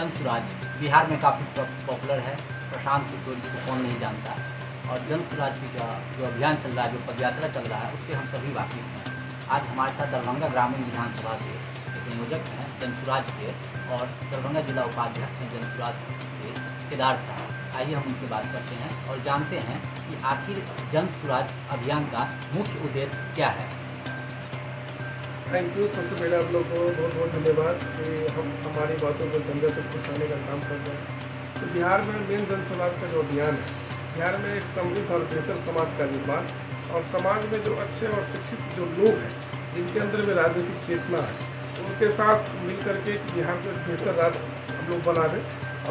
जन सुराज बिहार में काफ़ी पॉपुलर है। प्रशांत किशोर जी को कौन नहीं जानता है। और जन सुराज की जो अभियान चल रहा है, जो पदयात्रा चल रहा है, उससे हम सभी वाकिफ़ हैं। आज हमारे साथ दरभंगा ग्रामीण विधानसभा के संयोजक हैं जन सुराज के, और दरभंगा जिला उपाध्यक्ष हैं जन सुराज के केदार साहब। आइए हम उनसे बात करते हैं और जानते हैं कि आखिर जन सुराज अभियान का मुख्य उद्देश्य क्या है। Thank you. सबसे पहले आप लोग को बहुत बहुत धन्यवाद कि हम हमारी बातों को जनता तक पहुँचाने का काम कर रहे हैं। तो बिहार में मेन जन सुराज का जो अभियान है, बिहार में एक समृद्ध और बेहतर समाज का निर्माण, और समाज में जो अच्छे और शिक्षित जो लोग हैं, जिनके अंदर में राजनीतिक चेतना है, उनके साथ मिल करके बिहार को एक बेहतर राज्य हम लोग बना दें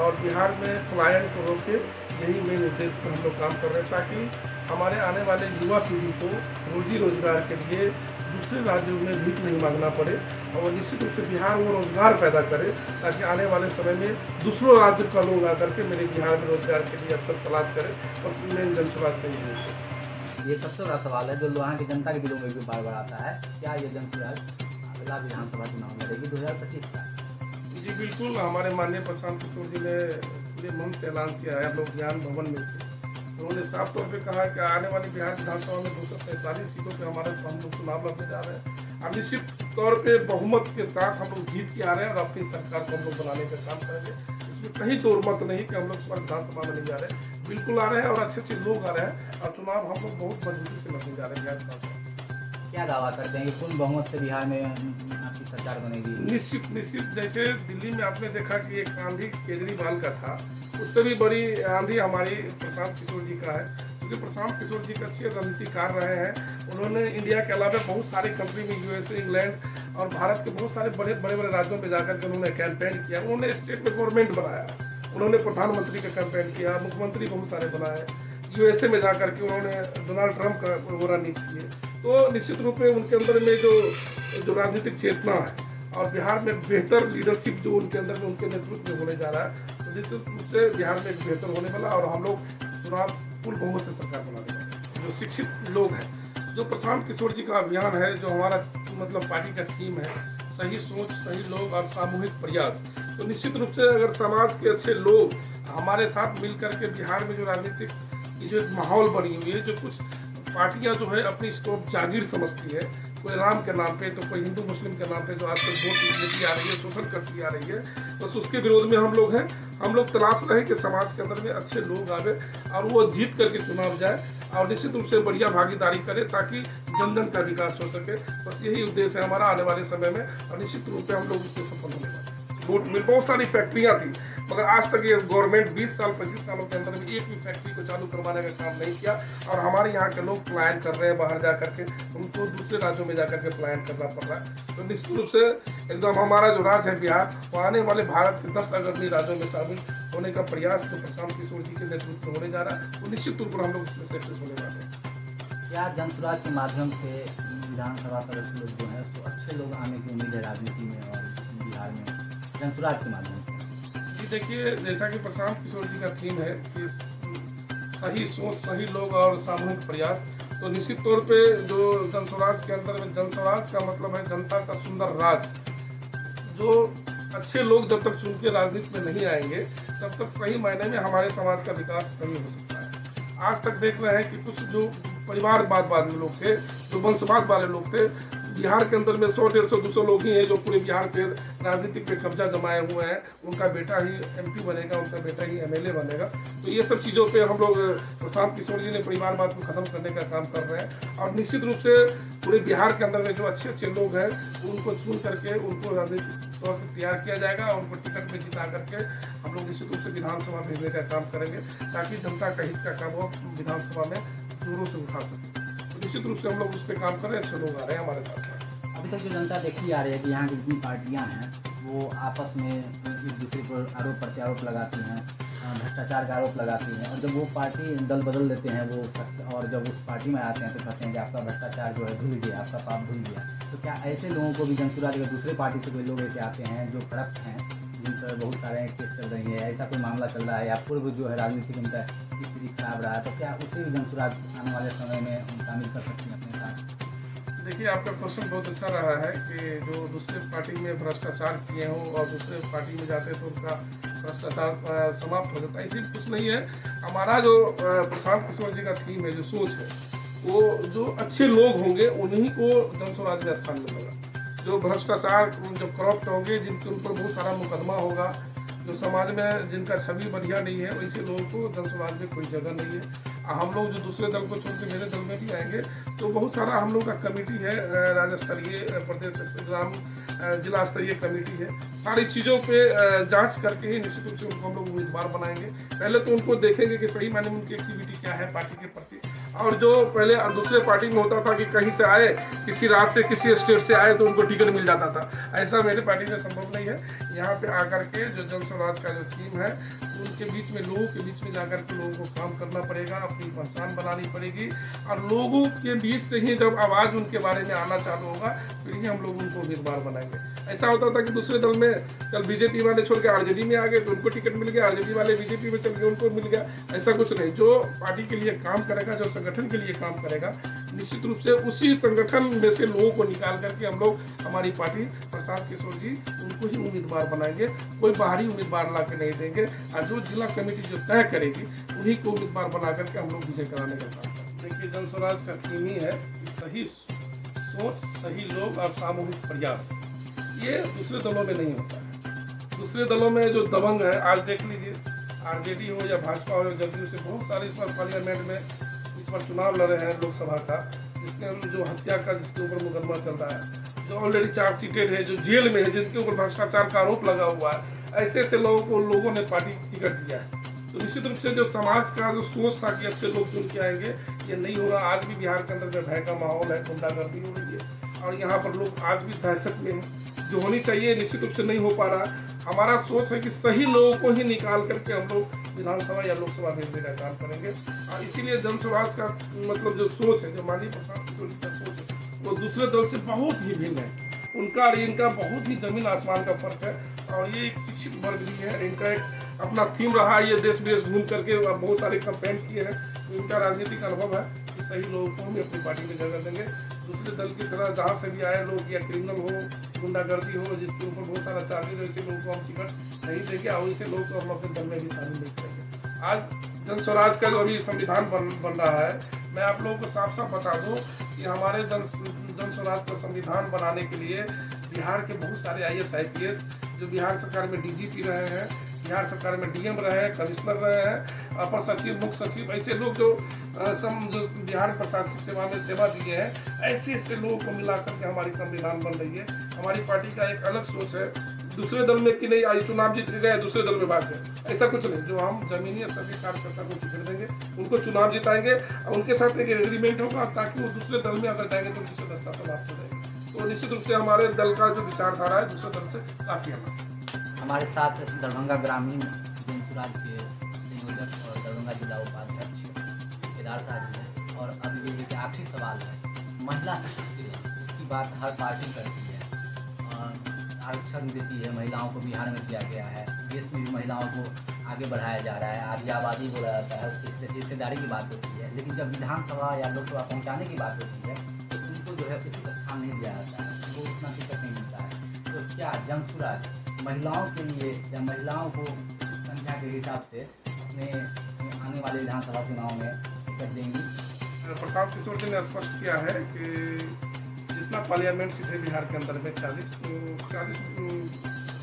और बिहार में पलायन को रोके। यही मेन उद्देश्य पर हम लोग काम कर रहे हैं, ताकि हमारे आने वाले युवा पीढ़ी को रोजी रोजगार के लिए दूसरे राज्यों में भीख नहीं मांगना पड़े, और निश्चित रूप से बिहार वो रोजगार पैदा करे, ताकि आने वाले समय में दूसरों राज्य का लोग आकर के मेरे बिहार में रोजगार के लिए अवसर तलाश करें। और मेन जन सुराज का यही उद्देश्य। ये सबसे बड़ा सवाल है जो लोहां की जनता के दिलों में भी बार बार आता है, क्या ये जन सुराज अगला विधानसभा चुनाव लड़ेगी 2025 का? जी बिल्कुल। हमारे माननीय प्रशांत किशोर जी ने पूरे मन से ऐलान किया है। हम लोग ज्ञान भवन में थे, उन्होंने साफ तौर पे कहा कि आने वाली बिहार विधानसभा में 243 सीटों पे हमारे हम लोग चुनाव लड़ने जा रहे हैं। और निश्चित तौर पे बहुमत के साथ हम लोग जीत के आ रहे हैं और अपनी सरकार को हम लोग बनाने का काम करेंगे। इसमें कहीं तोड़ मत नहीं कि हम लोग इस बार विधानसभा में नहीं जा रहे हैं, बिल्कुल आ रहे हैं और अच्छे अच्छे लोग आ रहे हैं, और चुनाव हम लोग बहुत मजबूती से लड़ने जा रहे हैं बिहार विधानसभा। क्या दावा करते हैं कि पूर्ण बहुमत से बिहार में आपकी सरकार बनेगी? निश्चित। जैसे दिल्ली में आपने देखा कि एक आंधी केजरीवाल का था, उससे भी बड़ी आंधी हमारी प्रशांत किशोर जी का है, क्योंकि प्रशांत किशोर जी अच्छे रणनीतिकार रहे हैं। उन्होंने इंडिया के अलावा बहुत सारे कंट्री में, यूएसए, इंग्लैंड और भारत के बहुत सारे बड़े बड़े राज्यों में जाकर के उन्होंने कैंपेन किया। उन्होंने स्टेट में गवर्नमेंट बनाया, उन्होंने प्रधानमंत्री का कैंपेन किया, मुख्यमंत्री बहुत सारे बनाए। यूएसए में जाकर के उन्होंने डोनाल्ड ट्रंप का रणनीति किए। तो निश्चित रूप में उनके अंदर में जो राजनीतिक चेतना है और बिहार में बेहतर लीडरशिप जो उनके अंदर में उनके नेतृत्व में होने जा रहा है, तो निश्चित रूप से बिहार में एक बेहतर होने वाला, और हम लोग चुनाव पूर्ण बहुमत से सरकार बनाने वाले। जो शिक्षित लोग हैं, जो प्रशांत किशोर जी का अभियान है, जो हमारा मतलब पार्टी का थीम है, सही सोच, सही लोग और सामूहिक प्रयास, तो निश्चित रूप से अगर समाज के अच्छे लोग हमारे साथ मिल करके बिहार में जो राजनीतिक की जो एक माहौल बनी हुई है, जो कुछ पार्टियां जो है अपनी स्टॉप जागीर समझती है, कोई राम के नाम पे तो कोई हिंदू मुस्लिम के नाम पे जो आजकल वोट लेती आ रही है, शोषण करती आ रही है, बस उसके विरोध में हम लोग हैं। हम लोग तलाश रहे हैं कि समाज के अंदर में अच्छे लोग आवे और वो जीत करके चुनाव जाए और निश्चित रूप से बढ़िया भागीदारी करे, ताकि जन जन का विकास हो सके। बस यही उद्देश्य है हमारा आने वाले समय में, और निश्चित रूप से हम लोग उससे सफल होने वाले। वोट में बहुत सारी फैक्ट्रियाँ थी, मगर आज तक ये गवर्नमेंट 20 साल 25 सालों के अंदर में एक भी फैक्ट्री को चालू करवाने का काम नहीं किया, और हमारे यहाँ के लोग पलायन कर रहे हैं बाहर जा करके, उनको दूसरे राज्यों में जाकर के पलायन करना पड़ रहा है। तो निश्चित रूप से एकदम हमारा जो राज्य है बिहार, वो आने वाले भारत के 10 अग्रणी राज्यों में शामिल होने का प्रयास जो प्रशांत किशोर जी के नेतृत्व में होने जा रहा है, वो निश्चित रूप से हम लोग उसमें सक्सेस होने वाले हैं। क्या जन सुराज के माध्यम से विधानसभा सदस्य लोग जो हैं तो अच्छे लोग आने की उम्मीद है राजनीति में और बिहार में जन सुराज के माध्यम से? जी देखिए, जैसा कि प्रशांत किशोर जी का थीम है कि सही सोच, सही लोग और सामूहिक प्रयास, तो निश्चित तौर पे जो जन सुराज के अंदर में, जन सुराज का मतलब है जनता का सुंदर राज। जो अच्छे लोग जब तक चुन के राजनीति में नहीं आएंगे, तब तक सही मायने में हमारे समाज का विकास नहीं हो सकता है। आज तक देख रहे हैं कि कुछ जो परिवारवाद वाले लोग थे, जो वंशवाद वाले लोग थे, बिहार के अंदर में 100, 150, 200 लोग ही हैं जो पूरे बिहार के राजनीतिक में कब्जा जमाए हुए हैं। उनका बेटा ही एमपी बनेगा, उनका बेटा ही एमएलए बनेगा। तो ये सब चीज़ों पे हम लोग, प्रशांत किशोर जी ने परिवारवाद को खत्म करने का काम कर रहे हैं, और निश्चित रूप से पूरे बिहार के अंदर में जो अच्छे अच्छे लोग हैं उनको चुन करके उनको राजनीतिक तौर पर तैयार किया जाएगा, और उनको टिकट में जिता करके हम लोग निश्चित रूप से विधानसभा भेजने का काम करेंगे, ताकि जनता का हित का काम वो विधानसभा में जोरों से उठा सके। निश्चित रूप से हम लोग उस पर काम कर रहे हैं, अच्छे लोग आ रहे हैं हमारे साथ। अभी तक जो जनता देखी आ रही है कि यहाँ की जितनी पार्टियाँ हैं वो आपस में एक दूसरे पर आरोप प्रत्यारोप लगाती हैं, भ्रष्टाचार का आरोप लगाती हैं, और जब वो पार्टी दल बदल देते हैं वो शख्स, और जब उस पार्टी में आते हैं तो कहते हैं कि आपका भ्रष्टाचार जो है धुल गया, आपका पाप धुल गया। तो क्या ऐसे लोगों को भी जन सुराज के दूसरे पार्टी से कोई लोग ऐसे आते हैं जो करप्ट हैं, जिन पर बहुत सारे केस चल रही है, ऐसा कोई मामला चल रहा है, या पूर्व जो है राजनीतिक उनका स्थिति खराब रहा है, तो क्या उसे भी जन सुराज आने वाले समय में शामिल कर सकते हैं अपने साथ? देखिए, आपका क्वेश्चन बहुत अच्छा रहा है कि जो दूसरे पार्टी में भ्रष्टाचार किए हों और दूसरे पार्टी में जाते हैं तो उनका भ्रष्टाचार समाप्त हो जाता है। इसी कुछ नहीं है, हमारा जो प्रशांत किशोर जी का थीम है, जो सोच है, वो जो अच्छे लोग होंगे उन्हीं को जन स्वराज में स्थान मिलेगा। जो भ्रष्टाचार, जो करप्ट होंगे, जिनके ऊपर बहुत सारा मुकदमा होगा, जो समाज में जिनका छवि बढ़िया नहीं है, वैसे लोगों को जन समाज में कोई जगह नहीं है। हम लोग जो दूसरे दल को छोड़ के मेरे दल में भी आएंगे तो बहुत सारा हम लोग का कमेटी है, राज्य स्तरीय, प्रदेश ग्राम, जिला स्तरीय कमेटी है। सारी चीज़ों पे जांच करके ही निश्चित रूप से उनको हम लोग उम्मीदवार बनाएंगे। पहले तो उनको देखेंगे कि सही मायने में उनकी एक्टिविटी क्या है पार्टी के प्रति, और जो पहले दूसरे पार्टी में होता था कि कहीं से आए, किसी राज्य से, किसी स्टेट से आए तो उनको टिकट मिल जाता था, ऐसा मेरे पार्टी में संभव नहीं है। यहाँ पे आकर के जो जन स्वराज का जो थीम है, उनके बीच में, लोगों के बीच में जाकर के लोगों को काम करना पड़ेगा, अपनी पहचान बनानी पड़ेगी, और लोगों के बीच से ही जब आवाज़ उनके बारे में आना चालू होगा फिर ही हम लोग उनको उम्मीदवार बनाएंगे। ऐसा होता था कि दूसरे दल में कल बीजेपी वाले छोड़ के आरजेडी में आ गए तो उनको टिकट मिल गया, आरजेडी वाले बीजेपी में चल गए उनको मिल गया, ऐसा कुछ नहीं। जो पार्टी के लिए काम करेगा, जो संगठन के लिए काम करेगा, निश्चित रूप से उसी संगठन में से लोगों को निकाल करके हम लोग, हमारी पार्टी प्रशांत किशोर जी, उनको ही उम्मीदवार बनाएंगे। कोई बाहरी उम्मीदवार ला के नहीं देंगे, और जो जिला कमेटी जो तय करेगी उन्हीं को उम्मीदवार बना करके हम लोग विजय कराने का काम करेंगे। देखिए, जन स्वराज का थीम ही है कि सही सोच, सही लोग और सामूहिक प्रयास। ये दूसरे दलों में नहीं होता है। दूसरे दलों में जो दबंग है, आज देख लीजिए, आरजेडी हो या भाजपा हो या जदयू से बहुत सारे इस बार पार्लियामेंट में इस बार चुनाव लड़े हैं लोकसभा का, जिसके जो हत्या का जिसके ऊपर मुकदमा चल रहा है, जो ऑलरेडी चार्जशीटेड है, जो जेल में है, जिनके ऊपर भ्रष्टाचार का आरोप लगा हुआ है, ऐसे ऐसे लोगों ने पार्टी टिकट दिया है। तो निश्चित रूप से जो समाज का जो सोच था कि अच्छे लोग चुन के आएंगे, ये नहीं होगा। आज भी बिहार के अंदर में भय का माहौल है, गुंडागर्दी हो रही है, और यहाँ पर लोग आज भी दहशत में हैं। जो होनी चाहिए निश्चित रूप से नहीं हो पा रहा। हमारा सोच है कि सही लोगों को ही निकाल करके हम लोग विधानसभा या लोकसभा भेजने का काम करेंगे, और इसीलिए जन स्वराज का मतलब जो सोच है, जो माननीय प्रशांत किशोर जी का सोच है, वो दूसरे दल से बहुत ही भिन्न है। उनका और इनका बहुत ही जमीन आसमान का फर्क है, और ये एक शिक्षित वर्ग भी है। इनका एक अपना थीम रहा है, ये देश विदेश घूम करके बहुत सारे कैंपेन किए हैं, तो इनका राजनीतिक अनुभव है कि सही लोगों को हम अपनी पार्टी में जगह देंगे। दूसरे दल की तरह जहाँ से भी आए लोग, या क्रिमिनल हो, गुंडागर्दी हो, जिसके ऊपर बहुत सारा चार्जेज, ऐसे लोगों को हम टिकट नहीं देंगे, और ऐसे लोग को हम अपने दल में भी शामिल नहीं करेंगे। आज जन स्वराज का जो अभी संविधान बन रहा है, मैं आप लोगों को साफ साफ बता दूं कि हमारे जन स्वराज का संविधान बनाने के लिए बिहार के बहुत सारे IAS IPS, जो बिहार सरकार में DGP रहे हैं, बिहार सरकार में DM रहे हैं, कमिश्नर रहे हैं, अपर सचिव, मुख्य सचिव, ऐसे लोग जो बिहार प्रशासनिक सेवा में सेवा दिए हैं, ऐसे ऐसे लोगों को मिला करके हमारी संविधान बन रही है। हमारी पार्टी का एक अलग सोच है, दूसरे दल में कि नहीं आई चुनाव जीत गए दूसरे दल में भाग गए, ऐसा कुछ नहीं। जो हम जमीनी स्तर के कार्यकर्ता को टिकट देंगे, उनको चुनाव जिताएंगे, और उनके साथ एक एग्रीमेंट होगा, ताकि वो दूसरे दल में अगर जाएंगे तो उनकी सदस्यता समाप्त हो जाएगी। तो निश्चित रूप से हमारे दल का जो विचारधारा है दूसरे दल से काफी अलग। हमारे साथ दरभंगा ग्रामीण जन स्वराज के संयोजक और दरभंगा जिला उपाध्यक्ष केदार साहब हैं। और अब ये कि आखिरी सवाल है, महिला सशक्तिकरण, जिसकी बात हर पार्टी करती है, आरक्षण देती है महिलाओं को, बिहार में दिया गया है, देश में भी महिलाओं को आगे बढ़ाया जा रहा है, आधी आबादी बोला जाता है, उससे हिस्सेदारी की बात होती है। लेकिन जब विधानसभा या लोकसभा पहुँचाने की बात होती है तो उनको जो है उचित स्थान नहीं दिया जाता है, उनको उतना टिकट नहीं मिलता है। तो क्या जन स्वराज महिलाओं के लिए, या महिलाओं को संख्या के हिसाब से अपने आने वाले विधानसभा चुनाव में टिकट देंगी? प्रशांत किशोर जी ने स्पष्ट किया है कि जितना पार्लियामेंट सीट है बिहार के अंदर में 40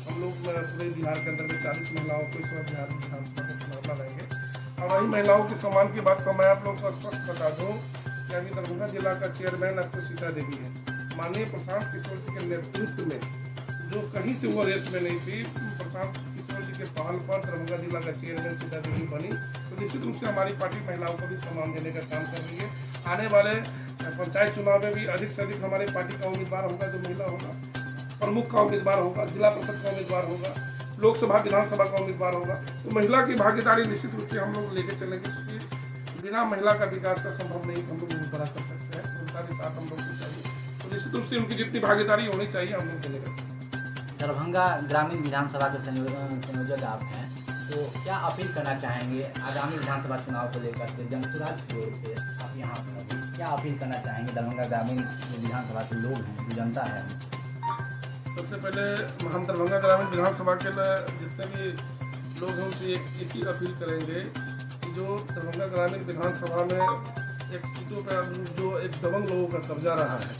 हम लोग पूरे बिहार के अंदर में 40 महिलाओं को इस बार बिहार विधानसभा में चुनाव लड़ाएंगे। और वही महिलाओं के सम्मान की बात को मैं आप लोग को स्पष्ट बता दूँ कि अभी दरभंगा जिला का चेयरमैन आपको सीता देवी है। माननीय प्रशांत किशोर जी के नेतृत्व में, जो कहीं से वो रेस में नहीं थी, प्रशांत किशोर जी के पहल पर दरभंगा जिला का चेयरमैन सीता देवी बनी। तो निश्चित रूप से हमारी पार्टी महिलाओं को भी सम्मान देने का काम कर रही है। आने वाले पंचायत चुनाव में भी अधिक से अधिक हमारी पार्टी का उम्मीदवार होगा, जो महिला होगा, प्रमुख का उम्मीदवार होगा, जिला परिषद का उम्मीदवार होगा, लोकसभा विधानसभा का उम्मीदवार होगा। तो महिला की भागीदारी निश्चित रूप से हम लोग लेके चलेंगे, क्योंकि बिना महिला का विकास का संभव नहीं, हम लोग नहीं बड़ा कर सकते हैं। उनका भी साथ हम लोग को चाहिए, तो निश्चित रूप से उनकी जितनी भागीदारी होनी चाहिए हम लोग चलेगा। दरभंगा ग्रामीण विधानसभा के संयोजक आप हैं, तो क्या अपील करना चाहेंगे आगामी विधानसभा चुनाव को लेकर के जन स्वराज की ओर से आप यहाँ पर? क्या अपील करना चाहेंगे दरभंगा ग्रामीण जो विधानसभा के लोग हैं, जो जनता है? सबसे पहले हम दरभंगा ग्रामीण विधानसभा के जितने भी लोग हैं उनसे एक ही अपील करेंगे कि जो दरभंगा ग्रामीण विधानसभा में एक सीटों पर जो एक दबंग लोगों का कब्जा रहा है,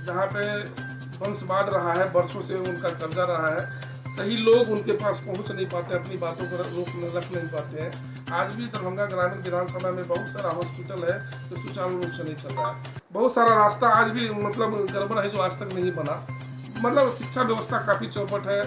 जहाँ पे वंशवाद रहा है, वर्षों से उनका कब्जा रहा है, सही लोग उनके पास पहुंच नहीं पाते, अपनी बातों को रख नहीं पाते हैं। आज भी दरभंगा ग्रामीण विधानसभा में बहुत सारा हॉस्पिटल है जो सुचारू रूप से नहीं चल रहा है। बहुत सारा रास्ता आज भी मतलब गड़बड़ है जो आज तक नहीं बना। मतलब शिक्षा व्यवस्था काफ़ी चौपट है,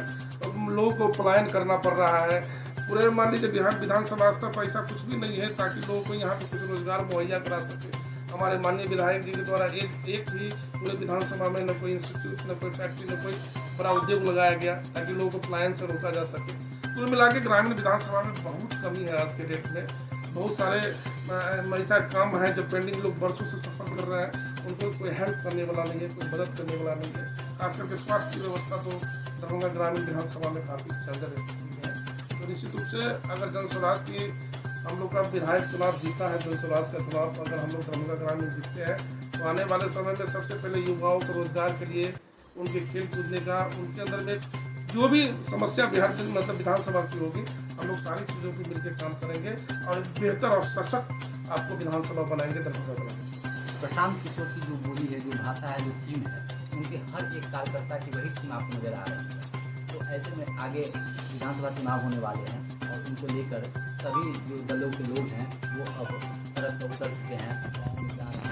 लोगों को पलायन करना पड़ रहा है। पूरे मान लीजिए बिहार विधानसभा स्तर पर ऐसा कुछ भी नहीं है ताकि लोगों को यहाँ पे कुछ रोजगार मुहैया करा सके। हमारे माननीय विधायक जी के द्वारा एक भी पूरे विधानसभा में न कोई इंस्टीट्यूट, न कोई फैक्ट्री, न कोई बड़ा उद्योग लगाया गया ताकि लोगों को पलायन से रोका जा सके। कुल मिला के ग्रामीण विधानसभा में बहुत कमी है आज के डेट में। बहुत सारे ऐसा काम है जो पेंडिंग लोग वर्षों से सफर कर रहे हैं, उनको कोई हेल्प करने वाला नहीं है, कोई मदद करने वाला नहीं है। खास करके स्वास्थ्य की व्यवस्था तो दरभंगा ग्रामीण विधानसभा में काफ़ी चर्चा स्थिति है। तो निश्चित रूप से अगर जन स्वराज की हम लोग का विधायक चुनाव जीता है, जन स्वराज का चुनाव अगर हम लोग दरभंगा ग्रामीण जीतते हैं तो आने वाले समय में सबसे पहले युवाओं को रोजगार के लिए, उनके खेल कूदने का, उनके अंदर में जो भी समस्या बिहार की मतलब विधानसभा की होगी, हम लोग सारी चीज़ों पर मिलकर काम करेंगे और बेहतर और सशक्त आपको विधानसभा बनाएंगे दरभंगा ग्रामीण। प्रशांत किशोर की जो बोली है, जो भाषा है, जो थीम है, उनके हर एक कार्यकर्ता की वही थीम आपको नजर आ रही है। तो ऐसे में आगे विधानसभा चुनाव होने वाले हैं और उनको लेकर सभी जो दलों के लोग हैं वो अब सड़क पर उतर चुके हैं।